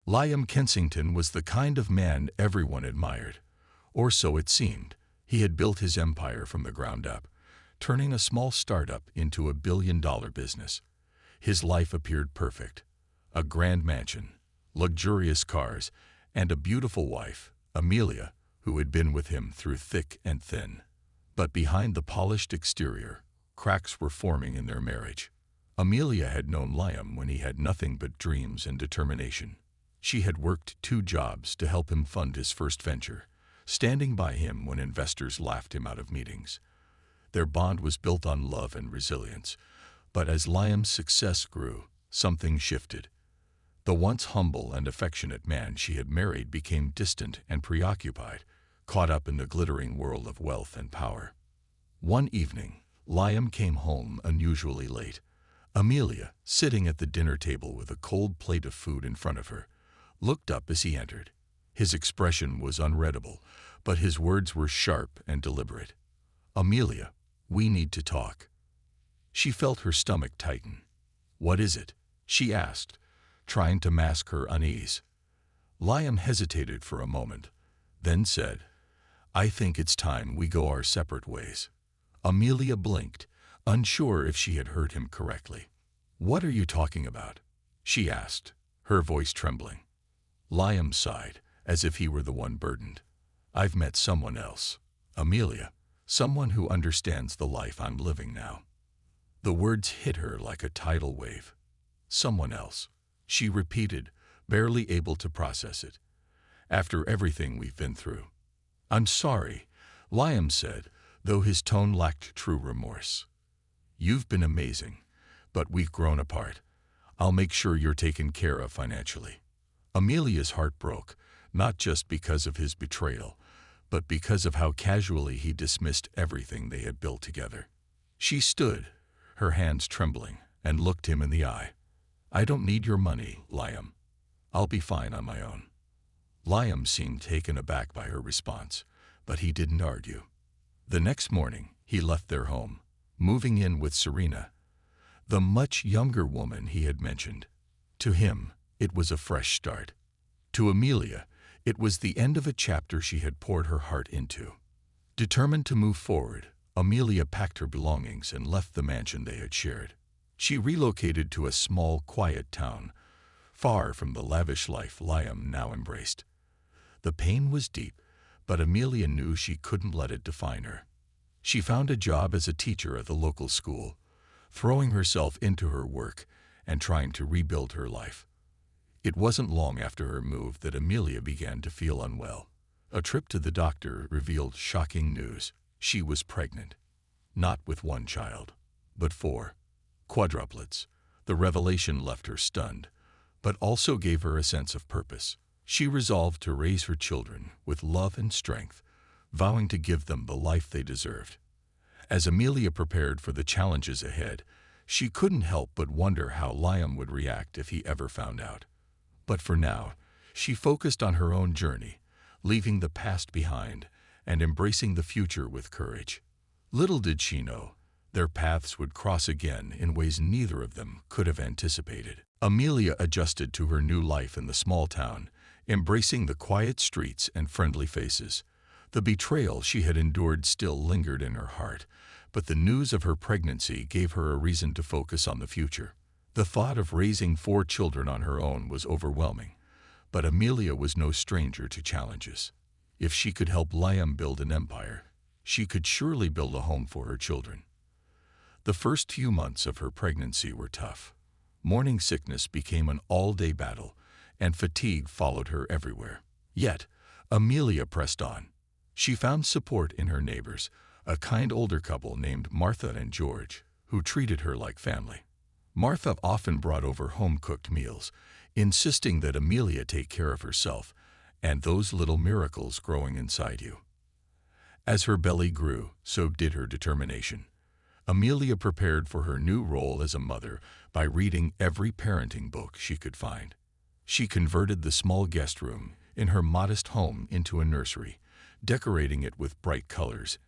Liam Kensington was the kind of man everyone admired, or so it seemed. He had built his empire from the ground up, turning a small startup into a billion-dollar business. His life appeared perfect. A grand mansion, luxurious cars, and a beautiful wife, Amelia, who had been with him through thick and thin. But behind the polished exterior, cracks were forming in their marriage. Amelia had known Liam when he had nothing but dreams and determination. She had worked 2 jobs to help him fund his first venture, standing by him when investors laughed him out of meetings. Their bond was built on love and resilience, but as Liam's success grew, something shifted. The once humble and affectionate man she had married became distant and preoccupied, caught up in the glittering world of wealth and power. One evening, Liam came home unusually late. Amelia, sitting at the dinner table with a cold plate of food in front of her, looked up as he entered. His expression was unreadable, but his words were sharp and deliberate. "Amelia, we need to talk." She felt her stomach tighten. "What is it?" she asked, trying to mask her unease. Liam hesitated for a moment, then said, "I think it's time we go our separate ways." Amelia blinked, unsure if she had heard him correctly. "What are you talking about?" she asked, her voice trembling. Liam sighed, as if he were the one burdened. "I've met someone else, Amelia, someone who understands the life I'm living now." The words hit her like a tidal wave. "Someone else," she repeated, barely able to process it. "After everything we've been through." "I'm sorry," Liam said, though his tone lacked true remorse. "You've been amazing, but we've grown apart. I'll make sure you're taken care of financially." Amelia's heart broke, not just because of his betrayal, but because of how casually he dismissed everything they had built together. She stood, her hands trembling, and looked him in the eye. "I don't need your money, Liam. I'll be fine on my own." Liam seemed taken aback by her response, but he didn't argue. The next morning, he left their home, moving in with Serena, the much younger woman he had mentioned. To him, it was a fresh start. To Amelia, it was the end of a chapter she had poured her heart into. Determined to move forward, Amelia packed her belongings and left the mansion they had shared. She relocated to a small, quiet town, far from the lavish life Liam now embraced. The pain was deep, but Amelia knew she couldn't let it define her. She found a job as a teacher at the local school, throwing herself into her work and trying to rebuild her life. It wasn't long after her move that Amelia began to feel unwell. A trip to the doctor revealed shocking news. She was pregnant. Not with 1 child, but 4. Quadruplets. The revelation left her stunned, but also gave her a sense of purpose. She resolved to raise her children with love and strength, vowing to give them the life they deserved. As Amelia prepared for the challenges ahead, she couldn't help but wonder how Liam would react if he ever found out. But for now, she focused on her own journey, leaving the past behind and embracing the future with courage. Little did she know, their paths would cross again in ways neither of them could have anticipated. Amelia adjusted to her new life in the small town, embracing the quiet streets and friendly faces. The betrayal she had endured still lingered in her heart, but the news of her pregnancy gave her a reason to focus on the future. The thought of raising 4 children on her own was overwhelming, but Amelia was no stranger to challenges. If she could help Liam build an empire, she could surely build a home for her children. The first few months of her pregnancy were tough. Morning sickness became an all-day battle, and fatigue followed her everywhere. Yet, Amelia pressed on. She found support in her neighbors, a kind older couple named Martha and George, who treated her like family. Martha often brought over home-cooked meals, insisting that Amelia take care of herself and those little miracles growing inside you. As her belly grew, so did her determination. Amelia prepared for her new role as a mother by reading every parenting book she could find. She converted the small guest room in her modest home into a nursery, decorating it with bright colors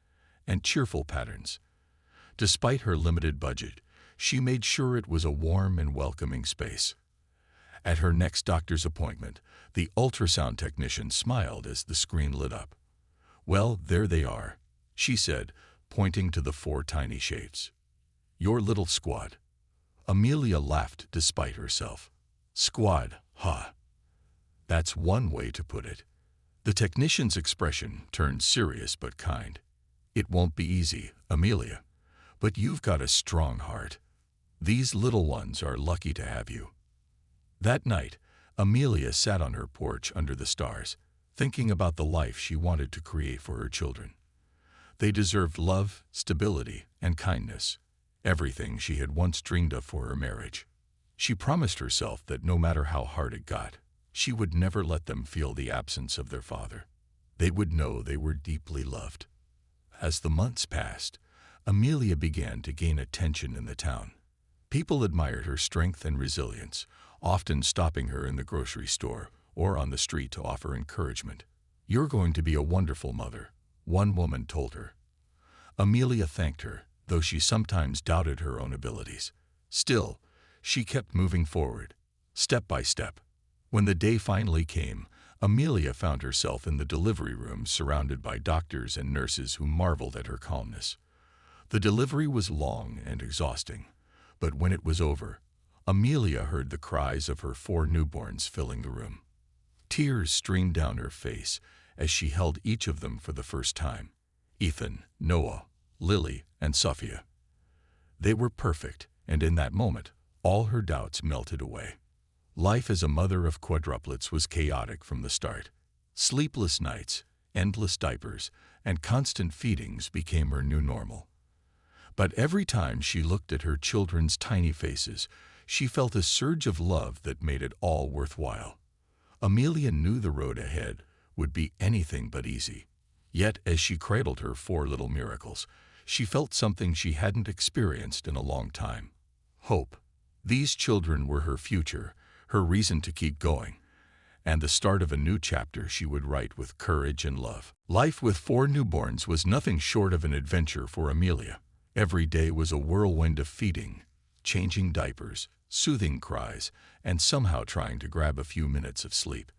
and cheerful patterns. Despite her limited budget, she made sure it was a warm and welcoming space. At her next doctor's appointment, the ultrasound technician smiled as the screen lit up. "Well, there they are," she said, pointing to the 4 tiny shapes. "Your little squad." Amelia laughed despite herself. "Squad, ha. That's one way to put it." The technician's expression turned serious but kind. "It won't be easy, Amelia, but you've got a strong heart. These little ones are lucky to have you." That night, Amelia sat on her porch under the stars, thinking about the life she wanted to create for her children. They deserved love, stability, and kindness, everything she had once dreamed of for her marriage. She promised herself that no matter how hard it got, she would never let them feel the absence of their father. They would know they were deeply loved. As the months passed, Amelia began to gain attention in the town. People admired her strength and resilience, often stopping her in the grocery store or on the street to offer encouragement. "You're going to be a wonderful mother," one woman told her. Amelia thanked her, though she sometimes doubted her own abilities. Still, she kept moving forward, step by step. When the day finally came, Amelia found herself in the delivery room surrounded by doctors and nurses who marveled at her calmness. The delivery was long and exhausting, but when it was over, Amelia heard the cries of her 4 newborns filling the room. Tears streamed down her face as she held each of them for the first time: Ethan, Noah, Lily, and Sophia. They were perfect, and in that moment, all her doubts melted away. Life as a mother of quadruplets was chaotic from the start. Sleepless nights, endless diapers, and constant feedings became her new normal. But every time she looked at her children's tiny faces, she felt a surge of love that made it all worthwhile. Amelia knew the road ahead would be anything but easy. Yet, as she cradled her 4 little miracles, she felt something she hadn't experienced in a long time: hope. These children were her future, her reason to keep going, and the start of a new chapter she would write with courage and love. Life with 4 newborns was nothing short of an adventure for Amelia. Every day was a whirlwind of feeding, changing diapers, soothing cries, and somehow trying to grab a few minutes of sleep.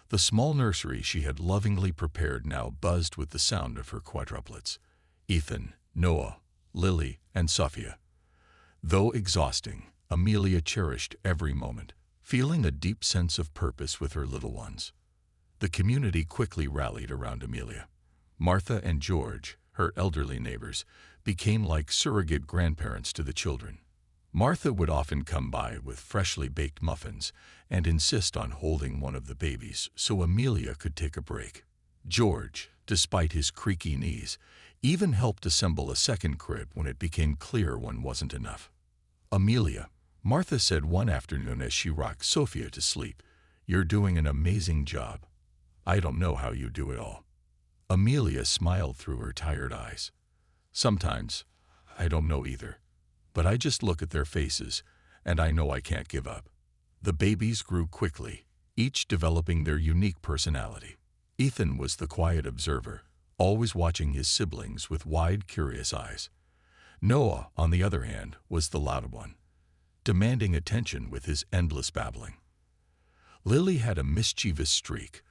The small nursery she had lovingly prepared now buzzed with the sound of her quadruplets: Ethan, Noah, Lily, and Sophia. Though exhausting, Amelia cherished every moment, feeling a deep sense of purpose with her little ones. The community quickly rallied around Amelia. Martha and George, her elderly neighbors, became like surrogate grandparents to the children. Martha would often come by with freshly baked muffins and insist on holding one of the babies so Amelia could take a break. George, despite his creaky knees, even helped assemble a second crib when it became clear one wasn't enough. "Amelia," Martha said one afternoon as she rocked Sophia to sleep, "you're doing an amazing job. I don't know how you do it all." Amelia smiled through her tired eyes. "Sometimes, I don't know either. But I just look at their faces, and I know I can't give up." The babies grew quickly, each developing their unique personality. Ethan was the quiet observer, always watching his siblings with wide, curious eyes. Noah, on the other hand, was the loud one, demanding attention with his endless babbling. Lily had a mischievous streak,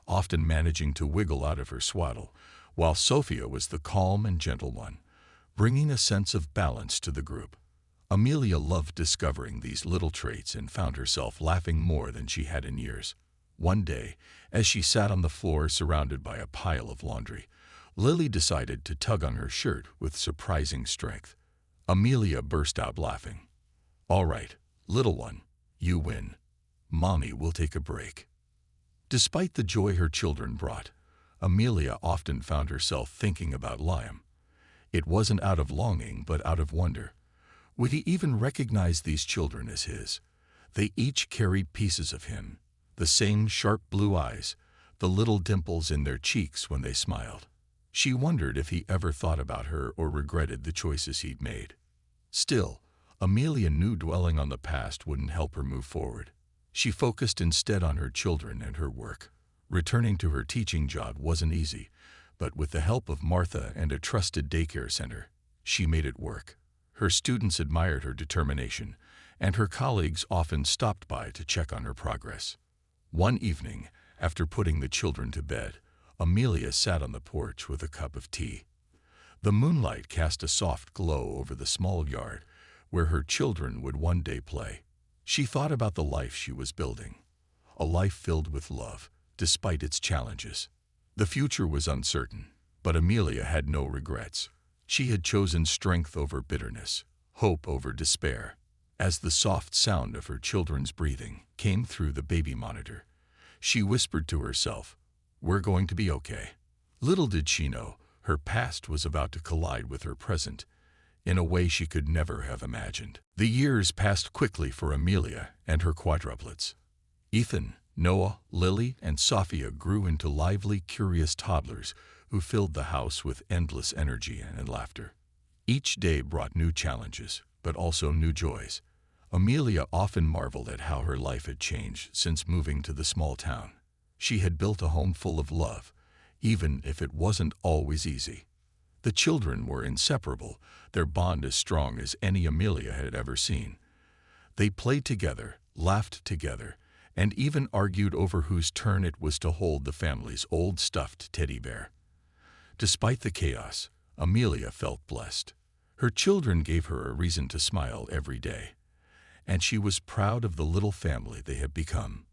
often managing to wiggle out of her swaddle, while Sophia was the calm and gentle one, bringing a sense of balance to the group. Amelia loved discovering these little traits and found herself laughing more than she had in years. One day, as she sat on the floor surrounded by a pile of laundry, Lily decided to tug on her shirt with surprising strength. Amelia burst out laughing. "All right, little one, you win. Mommy will take a break." Despite the joy her children brought, Amelia often found herself thinking about Liam. It wasn't out of longing, but out of wonder. Would he even recognize these children as his? They each carried pieces of him, the same sharp blue eyes, the little dimples in their cheeks when they smiled. She wondered if he ever thought about her or regretted the choices he'd made. Still, Amelia knew dwelling on the past wouldn't help her move forward. She focused instead on her children and her work. Returning to her teaching job wasn't easy, but with the help of Martha and a trusted daycare center, she made it work. Her students admired her determination, and her colleagues often stopped by to check on her progress. One evening, after putting the children to bed, Amelia sat on the porch with a cup of tea. The moonlight cast a soft glow over the small yard where her children would one day play. She thought about the life she was building, a life filled with love, despite its challenges. The future was uncertain, but Amelia had no regrets. She had chosen strength over bitterness, hope over despair. As the soft sound of her children's breathing came through the baby monitor, she whispered to herself, "We're going to be okay." Little did she know, her past was about to collide with her present in a way she could never have imagined. The years passed quickly for Amelia and her quadruplets. Ethan, Noah, Lily, and Sophia grew into lively, curious toddlers who filled the house with endless energy and laughter. Each day brought new challenges, but also new joys. Amelia often marveled at how her life had changed since moving to the small town. She had built a home full of love, even if it wasn't always easy. The children were inseparable, their bond as strong as any Amelia had ever seen. They played together, laughed together, and even argued over whose turn it was to hold the family's old stuffed teddy bear. Despite the chaos, Amelia felt blessed. Her children gave her a reason to smile every day, and she was proud of the little family they had become.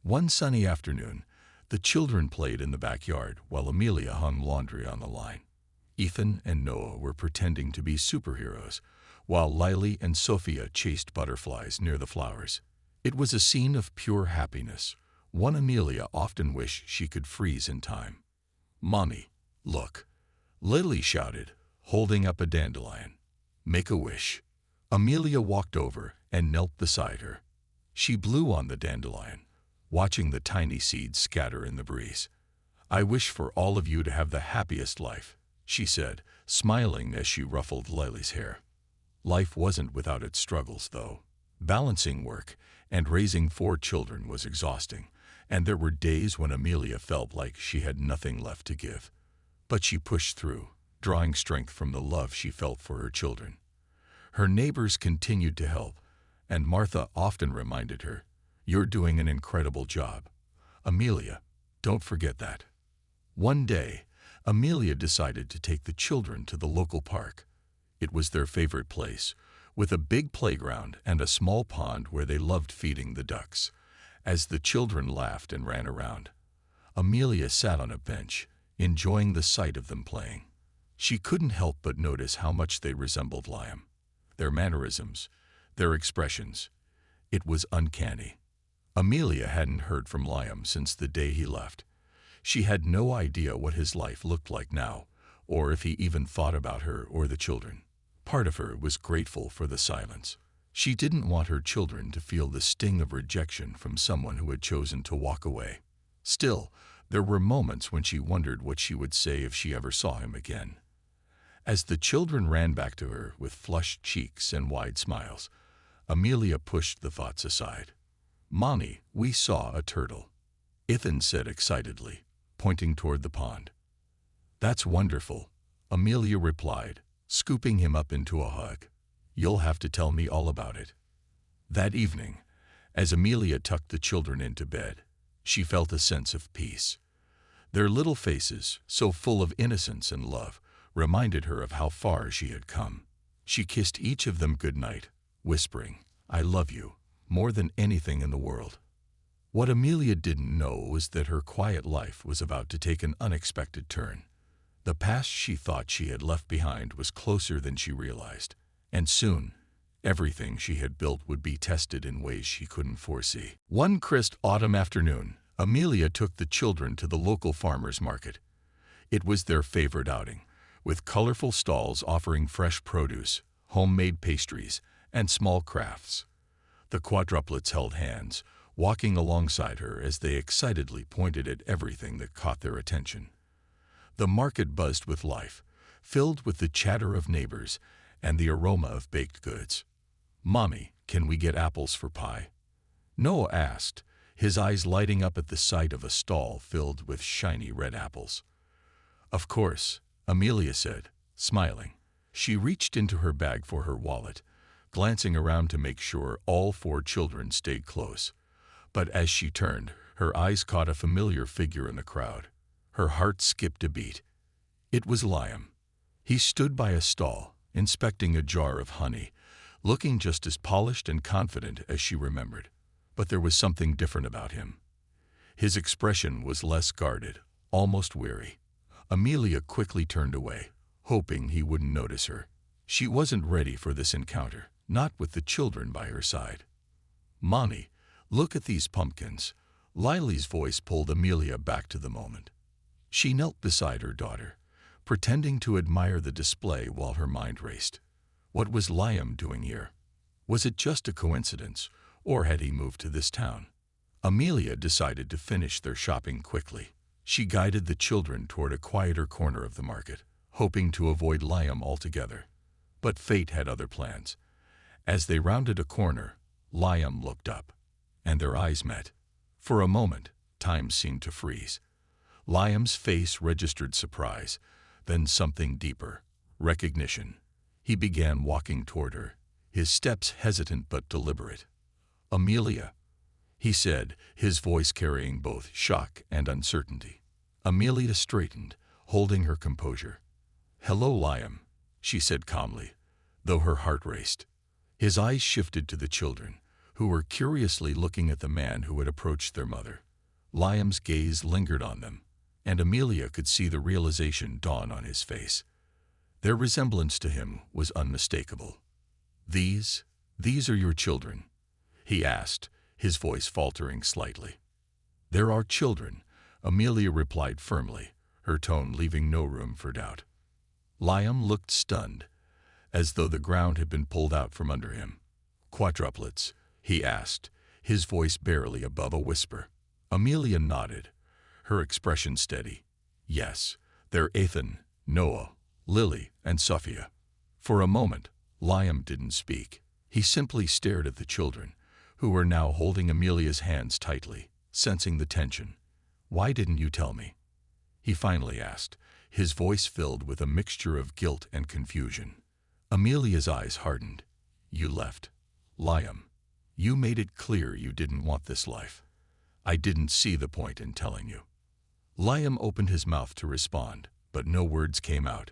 One sunny afternoon, the children played in the backyard while Amelia hung laundry on the line. Ethan and Noah were pretending to be superheroes, while Lily and Sophia chased butterflies near the flowers. It was a scene of pure happiness, one Amelia often wished she could freeze in time. "Mommy, look," Lily shouted, holding up a dandelion. "Make a wish." Amelia walked over and knelt beside her. She blew on the dandelion, watching the tiny seeds scatter in the breeze. "I wish for all of you to have the happiest life," she said, smiling as she ruffled Lily's hair. Life wasn't without its struggles, though. Balancing work and raising 4 children was exhausting, and there were days when Amelia felt like she had nothing left to give. But she pushed through, drawing strength from the love she felt for her children. Her neighbors continued to help, and Martha often reminded her, "You're doing an incredible job. Amelia, don't forget that." One day, Amelia decided to take the children to the local park. It was their favorite place, with a big playground and a small pond where they loved feeding the ducks. As the children laughed and ran around, Amelia sat on a bench, enjoying the sight of them playing. She couldn't help but notice how much they resembled Liam. Their mannerisms, their expressions. It was uncanny. Amelia hadn't heard from Liam since the day he left. She had no idea what his life looked like now, or if he even thought about her or the children. Part of her was grateful for the silence. She didn't want her children to feel the sting of rejection from someone who had chosen to walk away. Still, there were moments when she wondered what she would say if she ever saw him again. As the children ran back to her with flushed cheeks and wide smiles, Amelia pushed the thoughts aside. "Mommy, we saw a turtle," Ethan said excitedly, pointing toward the pond. "That's wonderful," Amelia replied, scooping him up into a hug. "You'll have to tell me all about it." That evening, as Amelia tucked the children into bed, she felt a sense of peace. Their little faces, so full of innocence and love, reminded her of how far she had come. She kissed each of them goodnight, whispering, "I love you, more than anything in the world." What Amelia didn't know was that her quiet life was about to take an unexpected turn. The past she thought she had left behind was closer than she realized, and soon, everything she had built would be tested in ways she couldn't foresee. One crisp autumn afternoon, Amelia took the children to the local farmer's market. It was their favorite outing, with colorful stalls offering fresh produce, homemade pastries, and small crafts. The quadruplets held hands, walking alongside her as they excitedly pointed at everything that caught their attention. The market buzzed with life, filled with the chatter of neighbors and the aroma of baked goods. "Mommy, can we get apples for pie?" Noah asked, his eyes lighting up at the sight of a stall filled with shiny red apples. "Of course," Amelia said, smiling. She reached into her bag for her wallet, glancing around to make sure all 4 children stayed close. But as she turned, her eyes caught a familiar figure in the crowd. Her heart skipped a beat. It was Liam. He stood by a stall, inspecting a jar of honey, looking just as polished and confident as she remembered. But there was something different about him. His expression was less guarded, almost weary. Amelia quickly turned away, hoping he wouldn't notice her. She wasn't ready for this encounter, not with the children by her side. "Mommy, look at these pumpkins." Lily's voice pulled Amelia back to the moment. She knelt beside her daughter, pretending to admire the display while her mind raced. What was Liam doing here? Was it just a coincidence, or had he moved to this town? Amelia decided to finish their shopping quickly. She guided the children toward a quieter corner of the market, hoping to avoid Liam altogether. But fate had other plans. As they rounded a corner, Liam looked up, and their eyes met. For a moment, time seemed to freeze. Liam's face registered surprise, then something deeper, recognition. He began walking toward her, his steps hesitant but deliberate. "Amelia," he said, his voice carrying both shock and uncertainty. Amelia straightened, holding her composure. "Hello, Liam," she said calmly, though her heart raced. His eyes shifted to the children, who were curiously looking at the man who had approached their mother. Liam's gaze lingered on them, and Amelia could see the realization dawn on his face. Their resemblance to him was unmistakable. These are your children?" he asked, his voice faltering slightly. "There are children," Amelia replied firmly, her tone leaving no room for doubt. Liam looked stunned, as though the ground had been pulled out from under him. "Quadruplets?" he asked, his voice barely above a whisper. Amelia nodded, her expression steady. "Yes, they're Ethan, Noah, Lily, and Sophia." For a moment, Liam didn't speak. He simply stared at the children, who were now holding Amelia's hands tightly, sensing the tension. "Why didn't you tell me?" he finally asked, his voice filled with a mixture of guilt and confusion. Amelia's eyes hardened. "You left. Liam, you made it clear you didn't want this life. I didn't see the point in telling you." Liam opened his mouth to respond, but no words came out.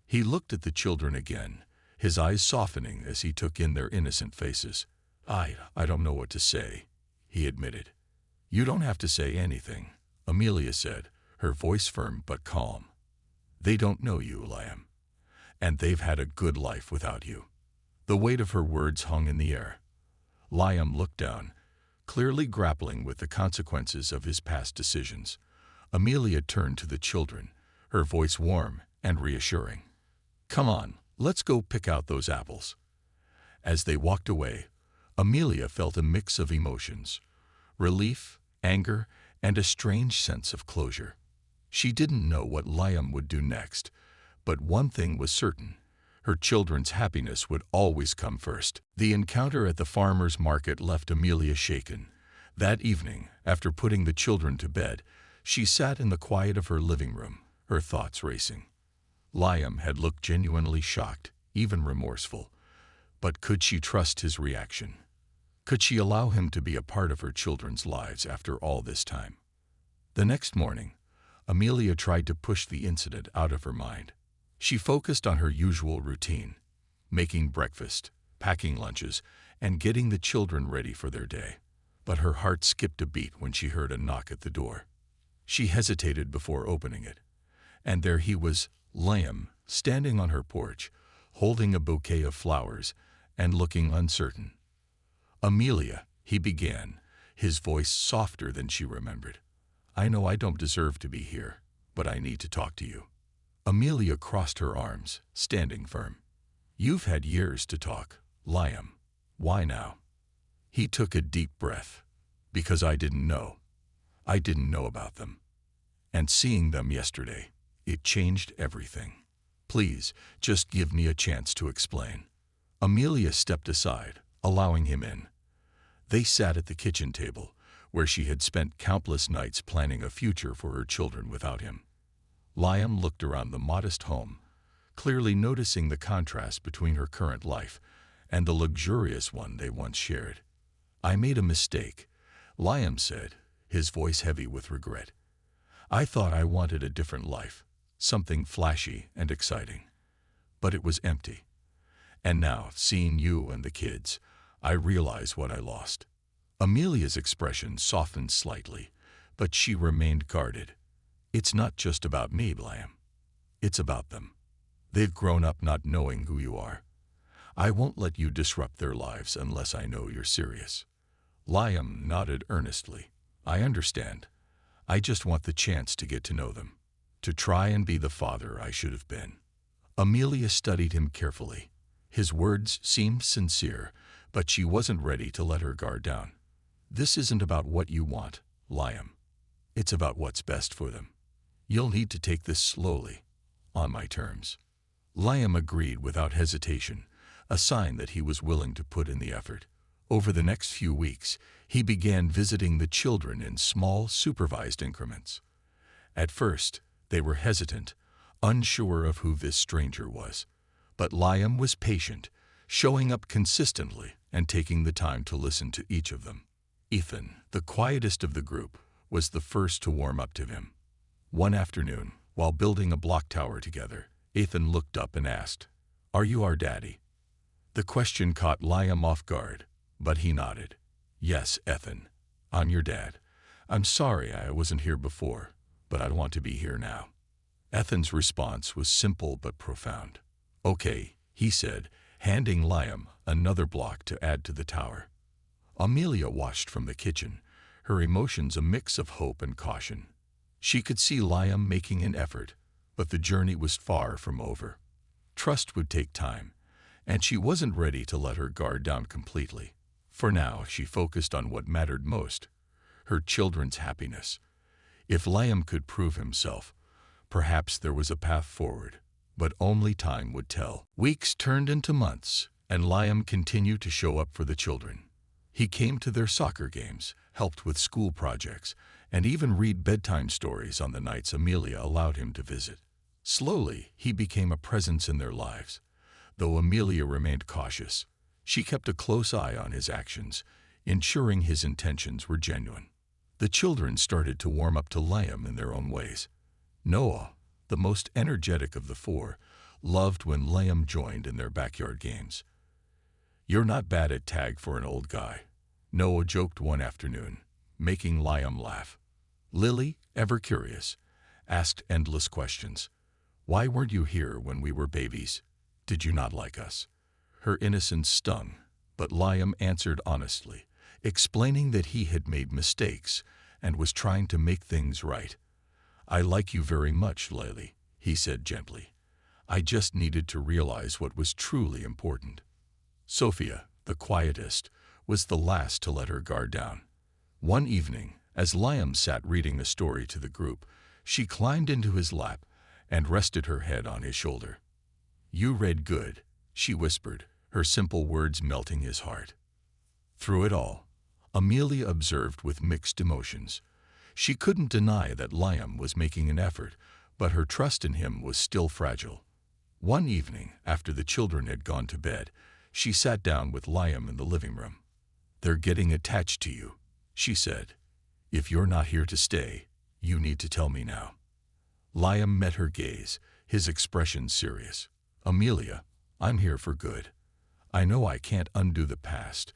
He looked at the children again, his eyes softening as he took in their innocent faces. I don't know what to say," he admitted. "You don't have to say anything," Amelia said, her voice firm but calm. "They don't know you, Liam, and they've had a good life without you." The weight of her words hung in the air. Liam looked down, clearly grappling with the consequences of his past decisions. Amelia turned to the children, her voice warm and reassuring. "Come on, let's go pick out those apples." As they walked away, Amelia felt a mix of emotions: relief, anger, and a strange sense of closure. She didn't know what Liam would do next, but one thing was certain: her children's happiness would always come first. The encounter at the farmer's market left Amelia shaken. That evening, after putting the children to bed, she sat in the quiet of her living room, her thoughts racing. Liam had looked genuinely shocked, even remorseful. But could she trust his reaction? Could she allow him to be a part of her children's lives after all this time? The next morning, Amelia tried to push the incident out of her mind. She focused on her usual routine: making breakfast, packing lunches, and getting the children ready for their day. But her heart skipped a beat when she heard a knock at the door. She hesitated before opening it, and there he was, Liam, standing on her porch, holding a bouquet of flowers and looking uncertain. "Amelia," he began, his voice softer than she remembered. "I know I don't deserve to be here, but I need to talk to you." Amelia crossed her arms, standing firm. "You've had years to talk, Liam. Why now?" He took a deep breath. "Because I didn't know. I didn't know about them. And seeing them yesterday, it changed everything. Please, just give me a chance to explain." Amelia stepped aside, allowing him in. They sat at the kitchen table, where she had spent countless nights planning a future for her children without him. Liam looked around the modest home, clearly noticing the contrast between her current life and the luxurious one they once shared. "I made a mistake," Liam said, his voice heavy with regret. "I thought I wanted a different life, something flashy and exciting. But it was empty. And now, seeing you and the kids, I realize what I lost." Amelia's expression softened slightly, but she remained guarded. "It's not just about me, Liam. It's about them. They've grown up not knowing who you are. I won't let you disrupt their lives unless I know you're serious." Liam nodded earnestly. "I understand. I just want the chance to get to know them, to try and be the father I should have been." Amelia studied him carefully. His words seemed sincere, but she wasn't ready to let her guard down. "This isn't about what you want, Liam. It's about what's best for them. You'll need to take this slowly, on my terms." Liam agreed without hesitation, a sign that he was willing to put in the effort. Over the next few weeks, he began visiting the children in small, supervised increments. At first, they were hesitant, unsure of who this stranger was. But Liam was patient, showing up consistently and taking the time to listen to each of them. Ethan, the quietest of the group, was the first to warm up to him. One afternoon, while building a block tower together, Ethan looked up and asked, "Are you our daddy?" The question caught Liam off guard, but he nodded. "Yes, Ethan, I'm your dad. I'm sorry I wasn't here before, but I want to be here now." Ethan's response was simple but profound. "Okay," he said, handing Liam another block to add to the tower. Amelia watched from the kitchen, her emotions a mix of hope and caution. She could see Liam making an effort, but the journey was far from over. Trust would take time, and she wasn't ready to let her guard down completely. For now, she focused on what mattered most, her children's happiness. If Liam could prove himself, perhaps there was a path forward, but only time would tell. Weeks turned into months, and Liam continued to show up for the children. He came to their soccer games, helped with school projects, and even read bedtime stories on the nights Amelia allowed him to visit. Slowly, he became a presence in their lives. Though Amelia remained cautious, she kept a close eye on his actions, ensuring his intentions were genuine. The children started to warm up to Liam in their own ways. Noah, the most energetic of the four, loved when Liam joined in their backyard games. "You're not bad at tag for an old guy," Noah joked one afternoon, making Liam laugh. Lily, ever curious, asked endless questions. "Why weren't you here when we were babies? Did you not like us?" Her innocence stung, but Liam answered honestly, explaining that he had made mistakes and was trying to make things right. "I like you very much, Lily," he said gently. "I just needed to realize what was truly important." Sophia, the quietest, was the last to let her guard down. One evening, as Liam sat reading a story to the group, she climbed into his lap and rested her head on his shoulder. "You read good," she whispered, her simple words melting his heart. Through it all, Amelia observed with mixed emotions. She couldn't deny that Liam was making an effort, but her trust in him was still fragile. One evening, after the children had gone to bed, she sat down with Liam in the living room. "They're getting attached to you," she said. "If you're not here to stay, you need to tell me now." Liam met her gaze, his expression serious. "Amelia, I'm here for good. I know I can't undo the past,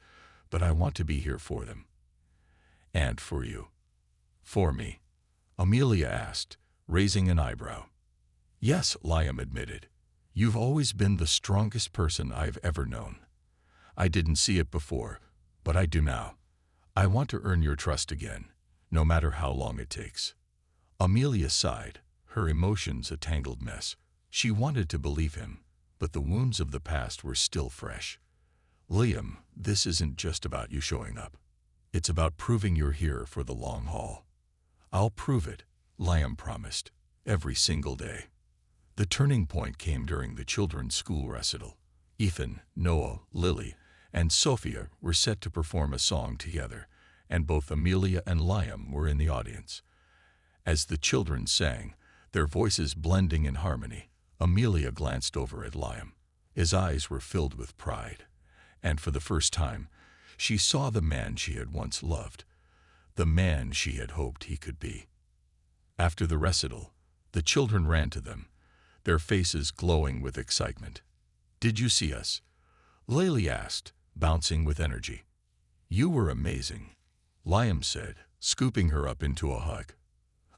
but I want to be here for them." "And for you." "For me?" Amelia asked, raising an eyebrow. "Yes," Liam admitted. "You've always been the strongest person I've ever known. I didn't see it before, but I do now. I want to earn your trust again, no matter how long it takes." Amelia sighed, her emotions a tangled mess. She wanted to believe him, but the wounds of the past were still fresh. "Liam, this isn't just about you showing up. It's about proving you're here for the long haul." "I'll prove it," Liam promised, "every single day." The turning point came during the children's school recital. Ethan, Noah, Lily, and Sophia were set to perform a song together, and both Amelia and Liam were in the audience. As the children sang, their voices blending in harmony, Amelia glanced over at Liam. His eyes were filled with pride, And for the first time, she saw the man she had once loved, the man she had hoped he could be. After the recital, the children ran to them, their faces glowing with excitement. "Did you see us?" Layli asked, bouncing with energy. "You were amazing," Liam said, scooping her up into a hug.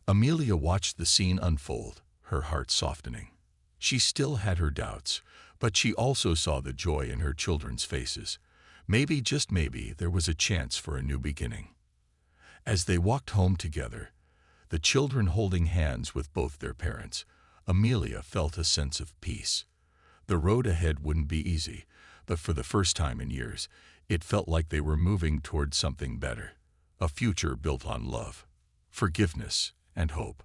Amelia watched the scene unfold, her heart softening. She still had her doubts, but she also saw the joy in her children's faces. Maybe, just maybe, there was a chance for a new beginning. As they walked home together, the children holding hands with both their parents, Amelia felt a sense of peace. The road ahead wouldn't be easy, but for the first time in years, it felt like they were moving toward something better, a future built on love, forgiveness, and hope.